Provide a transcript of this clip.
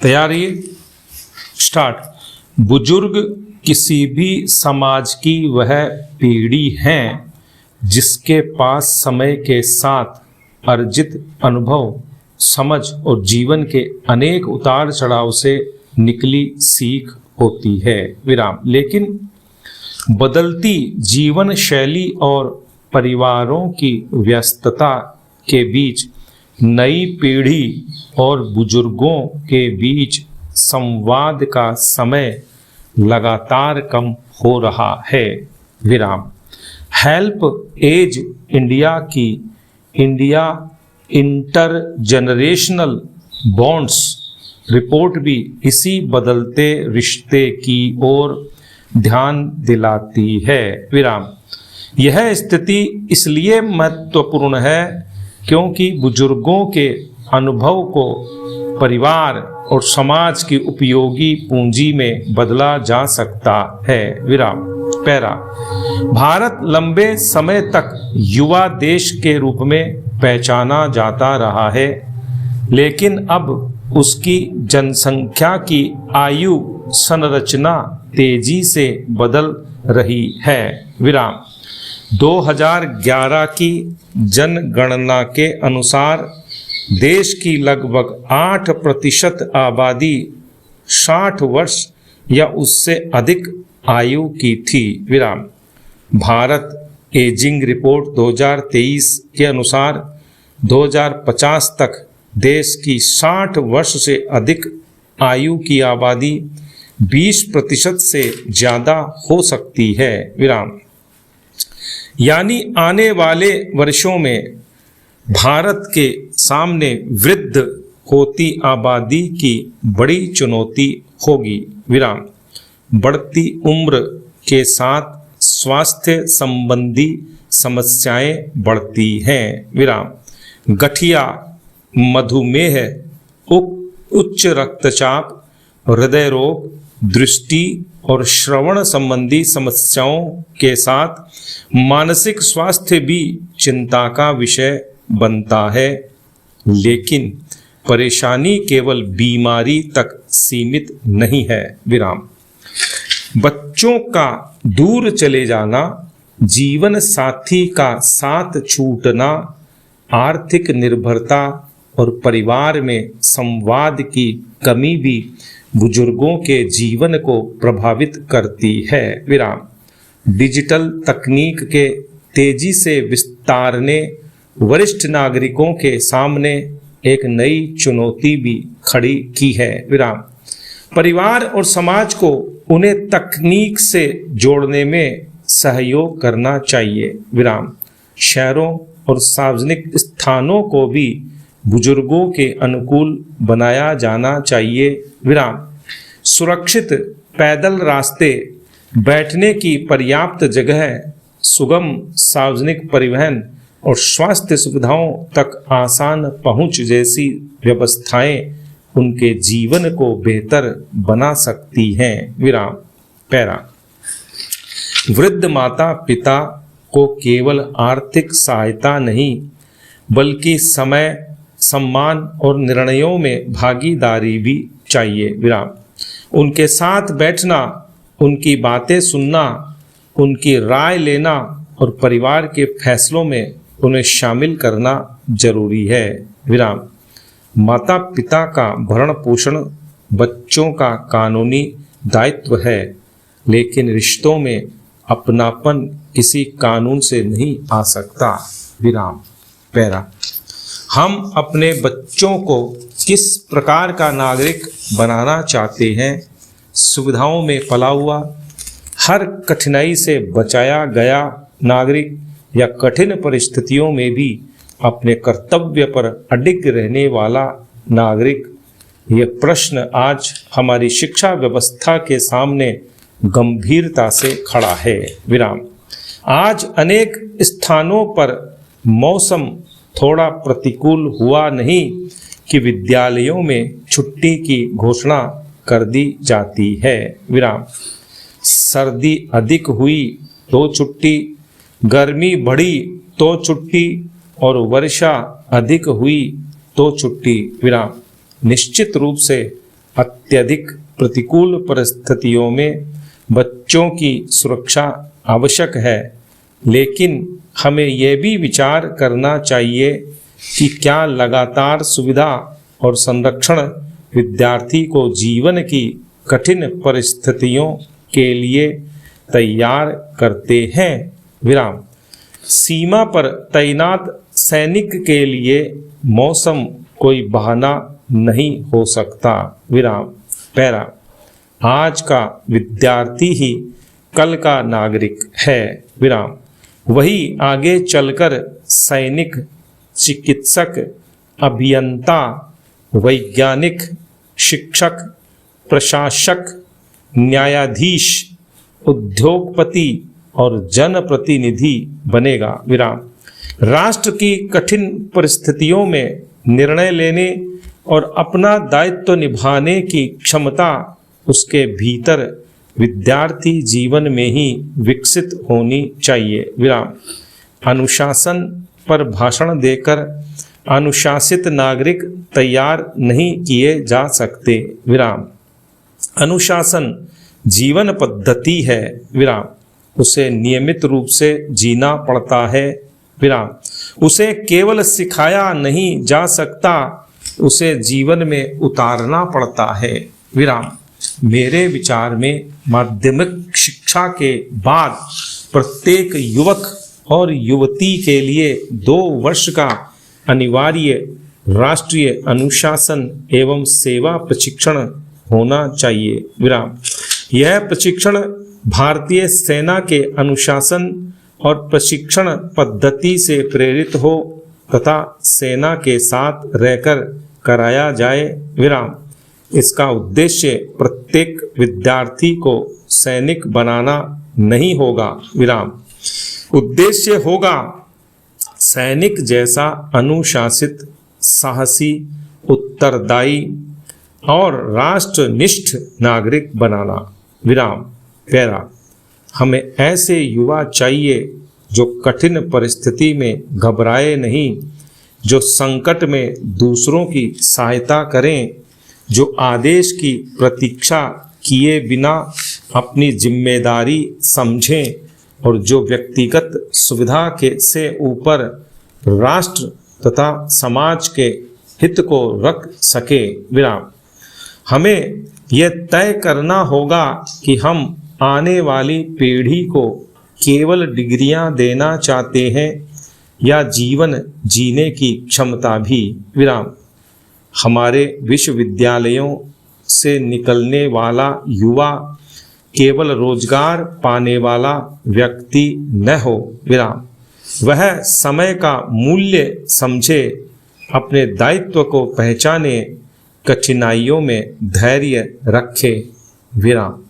तैयारी स्टार्ट। बुजुर्ग किसी भी समाज की वह पीढ़ी है जिसके पास समय के साथ अर्जित अनुभव, समझ और जीवन के अनेक उतार चढ़ाव से निकली सीख होती है। विराम। लेकिन बदलती जीवन शैली और परिवारों की व्यस्तता के बीच नई पीढ़ी और बुजुर्गों के बीच संवाद का समय लगातार कम हो रहा है। विराम। हेल्प एज इंडिया की इंडिया इंटरजेनरेशनल बॉन्ड्स रिपोर्ट भी इसी बदलते रिश्ते की ओर ध्यान दिलाती है। विराम। यह स्थिति इसलिए महत्वपूर्ण है क्योंकि बुजुर्गों के अनुभव को परिवार और समाज की उपयोगी पूंजी में बदला जा सकता है। विराम। पैरा। भारत लंबे समय तक युवा देश के रूप में पहचाना जाता रहा है, लेकिन अब उसकी जनसंख्या की आयु संरचना तेजी से बदल रही है। विराम। 2011 की जनगणना के अनुसार देश की लगभग 8% आबादी 60 वर्ष या उससे अधिक आयु की थी। विराम। भारत एजिंग रिपोर्ट 2023 के अनुसार 2050 तक देश की 60 वर्ष से अधिक आयु की आबादी 20% से ज़्यादा हो सकती है। विराम। यानी आने वाले वर्षों में भारत के सामने वृद्ध होती आबादी की बड़ी चुनौती होगी। विराम। बढ़ती उम्र के साथ स्वास्थ्य संबंधी समस्याएं बढ़ती हैं। विराम। गठिया, मधुमेह, उच्च रक्तचाप, हृदय रोग, दृष्टि और श्रवण संबंधी समस्याओं के साथ मानसिक स्वास्थ्य भी चिंता का विषय बनता है। लेकिन परेशानी केवल बीमारी तक सीमित नहीं है। विराम। बच्चों का दूर चले जाना, जीवन साथी का साथ छूटना, आर्थिक निर्भरता और परिवार में संवाद की कमी भी बुजुर्गों के जीवन को प्रभावित करती है। विराम। डिजिटल तकनीक के तेजी से विस्तार ने वरिष्ठ नागरिकों के सामने एक नई चुनौती भी खड़ी की है। विराम। परिवार और समाज को उन्हें तकनीक से जोड़ने में सहयोग करना चाहिए। विराम। शहरों और सार्वजनिक स्थानों को भी बुजुर्गों के अनुकूल बनाया जाना चाहिए। विराम। सुरक्षित पैदल रास्ते, बैठने की पर्याप्त जगह, सुगम सार्वजनिक परिवहन और स्वास्थ्य सुविधाओं तक आसान पहुंच जैसी व्यवस्थाएं उनके जीवन को बेहतर बना सकती हैं। विराम। पैरा। वृद्ध माता पिता को केवल आर्थिक सहायता नहीं बल्कि समय, सम्मान और निर्णयों में भागीदारी भी चाहिए। विराम। उनके साथ बैठना, उनकी बातें सुनना, उनकी राय लेना और परिवार के फैसलों में उन्हें शामिल करना जरूरी है। विराम। माता पिता का भरण पोषण बच्चों का कानूनी दायित्व है, लेकिन रिश्तों में अपनापन किसी कानून से नहीं आ सकता। विराम। पैरा। हम अपने बच्चों को किस प्रकार का नागरिक बनाना चाहते हैं? सुविधाओं में पला हुआ, हर कठिनाई से बचाया गया नागरिक या कठिन परिस्थितियों में भी अपने कर्तव्य पर अडिग रहने वाला नागरिक? ये प्रश्न आज हमारी शिक्षा व्यवस्था के सामने गंभीरता से खड़ा है। विराम। आज अनेक स्थानों पर मौसम थोड़ा प्रतिकूल हुआ नहीं कि विद्यालयों में छुट्टी की घोषणा कर दी जाती है। विराम। सर्दी अधिक हुई तो छुट्टी, गर्मी बढ़ी तो छुट्टी और वर्षा अधिक हुई तो छुट्टी। विराम। निश्चित रूप से अत्यधिक प्रतिकूल परिस्थितियों में बच्चों की सुरक्षा आवश्यक है, लेकिन हमें यह भी विचार करना चाहिए कि क्या लगातार सुविधा और संरक्षण विद्यार्थी को जीवन की कठिन परिस्थितियों के लिए तैयार करते हैं। विराम। सीमा पर तैनात सैनिक के लिए मौसम कोई बहाना नहीं हो सकता। विराम। पैरा। आज का विद्यार्थी ही कल का नागरिक है। विराम। वही आगे चलकर सैनिक, चिकित्सक, अभियंता, वैज्ञानिक, शिक्षक, प्रशासक, न्यायाधीश, उद्योगपति और जनप्रतिनिधि बनेगा। विराम। राष्ट्र की कठिन परिस्थितियों में निर्णय लेने और अपना दायित्व निभाने की क्षमता उसके भीतर विद्यार्थी जीवन में ही विकसित होनी चाहिए। विराम। अनुशासन पर भाषण देकर अनुशासित नागरिक तैयार नहीं किए जा सकते। विराम। अनुशासन जीवन पद्धति है। विराम। उसे नियमित रूप से जीना पड़ता है। विराम। उसे केवल सिखाया नहीं जा सकता, उसे जीवन में उतारना पड़ता है। विराम। मेरे विचार में माध्यमिक शिक्षा के बाद प्रत्येक युवक और युवती के लिए 2 वर्ष का अनिवार्य राष्ट्रीय अनुशासन एवं सेवा प्रशिक्षण होना चाहिए। विराम। यह प्रशिक्षण भारतीय सेना के अनुशासन और प्रशिक्षण पद्धति से प्रेरित हो तथा सेना के साथ रहकर कराया जाए। विराम। इसका उद्देश्य प्रत्येक विद्यार्थी को सैनिक बनाना नहीं होगा। विराम। उद्देश्य होगा सैनिक जैसा अनुशासित, साहसी, उत्तरदायी और राष्ट्रनिष्ठ नागरिक बनाना। विराम। पैरा। हमें ऐसे युवा चाहिए जो कठिन परिस्थिति में घबराए नहीं, जो संकट में दूसरों की सहायता करें, जो आदेश की प्रतीक्षा किए बिना अपनी जिम्मेदारी समझें और जो व्यक्तिगत सुविधा के से ऊपर राष्ट्र तथा समाज के हित को रख सके। विराम। हमें यह तय करना होगा कि हम आने वाली पीढ़ी को केवल डिग्रियां देना चाहते हैं या जीवन जीने की क्षमता भी। विराम। हमारे विश्वविद्यालयों से निकलने वाला युवा केवल रोजगार पाने वाला व्यक्ति न हो। विराम। वह समय का मूल्य समझे, अपने दायित्व को पहचाने, कठिनाइयों में धैर्य रखे। विराम।